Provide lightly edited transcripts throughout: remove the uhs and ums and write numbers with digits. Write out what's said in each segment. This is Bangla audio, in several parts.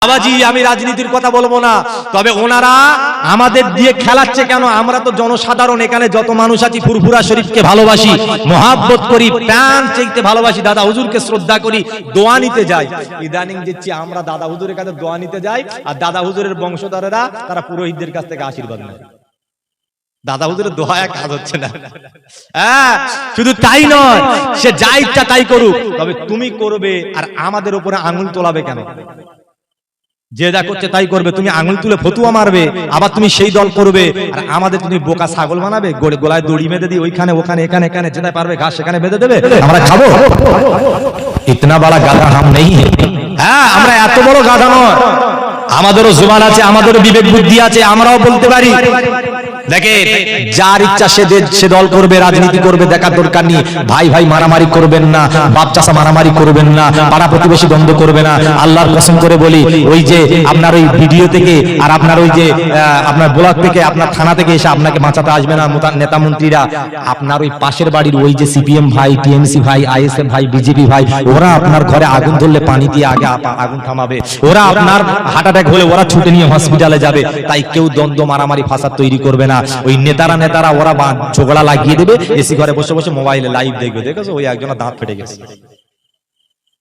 বাবাজি আমি রাজনীতির কথা বলবো না, তবে ওনারা আমাদের দিয়ে খেলাচ্ছে কেন? আমরা তো জনসাধারণ এখানে যত মানুষ আছি ফুরফুরা শরীফকে ভালোবাসি, মহাব্বত করি, প্রাণ চাইতে ভালোবাসি, দাদা হুজুরকে শ্রদ্ধা করি, দোয়া নিতে যাই। ইদানিং দেখছি আমরা দাদা হুজুরের কাছে দোয়া নিতে যাই, আর দাদা হুজুরের বংশধরেরা তারা পুরোহিতদের কাছ থেকে আশীর্বাদ নেয়। দাদা হুজুরের দোয়ায় কাজ হচ্ছে না। হ্যাঁ, শুধু তাই নয়, সে যা ইচ্ছা তাই করুক, তবে তুমি করবে আর আমাদের উপরে আঙুল তোলাবে কেন? যে যা করছে তাই করবে, তুমি আঙুল তুলে ফতুয়া মারবে, আবার তুমি সেই দল করবে, আর আমাদের তুমি বোকা ছাগল বানাবে, গোলায় দড়ি বেঁধে দিয়ে ওইখানে ওখানে এখানে এখানে যেখানে পারবে ঘাস সেখানে বেঁধে দেবে, আমরা খাবো? ইতনা বড় গাধা হাম নেই। হ্যাঁ, আমরা এত বড় গাধা নয়, আমাদেরও জুবান আছে, আমাদেরও বিবেক বুদ্ধি আছে, আমরাও বলতে পারি। দেখে যার ইচ্ছা সে দল করবে, রাজনীতি করবে, দেখার দরকার নেই। ভাই ভাই মারামারি করবেন না, বাপ চাচা মারামারি করবেন না, পাড়া প্রতিবেশী দ্বন্দ্ব করবে না। আল্লাহর কসম করে বলি, ওই যে আপনার ওই ভিডিও থেকে আর আপনার ওই যে আপনার ব্লগ থেকে আপনার থানা থেকে এসে আপনাকে বাঁচাতে আসবে না নেতা মন্ত্রীরা। আপনার ওই পাশের বাড়ির ওই যে সিপিএম ভাই, টিএমসি ভাই, আইএসএফ ভাই, বিজেপি ভাই, ওরা আপনার ঘরে আগুন ধরলে পানি দিয়ে আগে আগুন থামাবে। ওরা আপনার হার্ট অ্যাটাক হলে ওরা ছুটে নিয়ে হসপিটালে যাবে। তাই কেউ দ্বন্দ্ব মারামারি ফাসাদ তৈরি করবে না। ওই নেতারা ওরা ঝগড়া লাগিয়ে দেবে, এসি ঘরে বসে বসে মোবাইলে লাইভ দেখবে। দেখেছো ওই একজনের দাঁত ফেটে গেছে,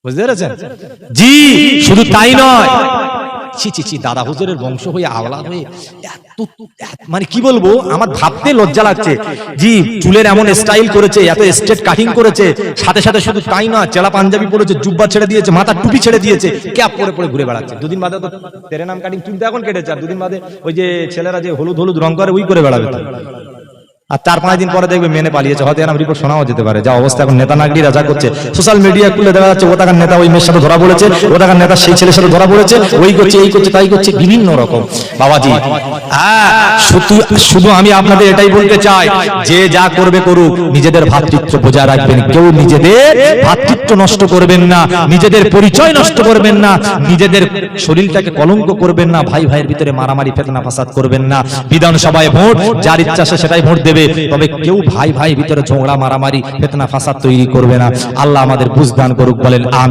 বুঝতে পেরেছেন? জি, শুধু তাই নয়, দাদা হুজুরের বংশ হয়ে আওলাদ হয়ে মানে কি বলবো, আমার ভাবতে লজ্জা লাগছে। জি, চুলের এমন স্টাইল করেছে, এত স্ট্রেট কাটিং করেছে, সাথে সাথে শুধু তাই না, চেলা পাঞ্জাবি পরেছে, জুব্বা ছেড়ে দিয়েছে, মাথার টুপি ছেড়ে দিয়েছে, ক্যাপ পরে পরে ঘুরে বেড়াচ্ছে। দুদিন বাদে তো তেরে নাম কাটিং চুলটা এখন কেটেছে, আর দুদিন বাদে ওই যে ছেলেরা যে হলুদ হলুদ রং করে ওই করে বেড়াবে। আর 4-5 দিন পরে দেখবে মেনে পালিয়েছে, হয়তো এরকম রিপোর্ট শোনাও যেতে পারে। যা অবস্থা এখন নেতা নাগরিকরা যা করছে, সোশ্যাল মিডিয়া খুলে দেখা যাচ্ছে ওটাকার নেতা ওই মেয়ের সাথে ধরা পড়েছে, ওটাকার নেতা সেই ছেলের সাথে ধরা পড়েছে, ওই করছে এই করছে তাই করছে, বিভিন্ন রকম। বাবাজি হ্যাঁ, শুধু আমি আপনাদের এটাই বলতে চাই, যে যা করবে করুক, নিজেদের ভ্রাতৃত্ব বজায় রাখবেন। কেউ নিজেদের ভ্রাতৃত্ব নষ্ট করবেন না, নিজেদের পরিচয় নষ্ট করবেন না, নিজেদের শরীরটাকে কলঙ্ক করবেন না, ভাই ভাইয়ের ভিতরে মারামারি ফেতনা ফাসাদ করবেন না। বিধানসভায় ভোট যার ইচ্ছা সে সেটাই ভোট দেবে, তবে কেউ ভাই ভাই ভিতরে ঝগড়া মারামারি ফিতনা ফাসাদ তৈরি করবে না। আল্লাহ আমাদের বুঝদান করুক, বলেন আমিন।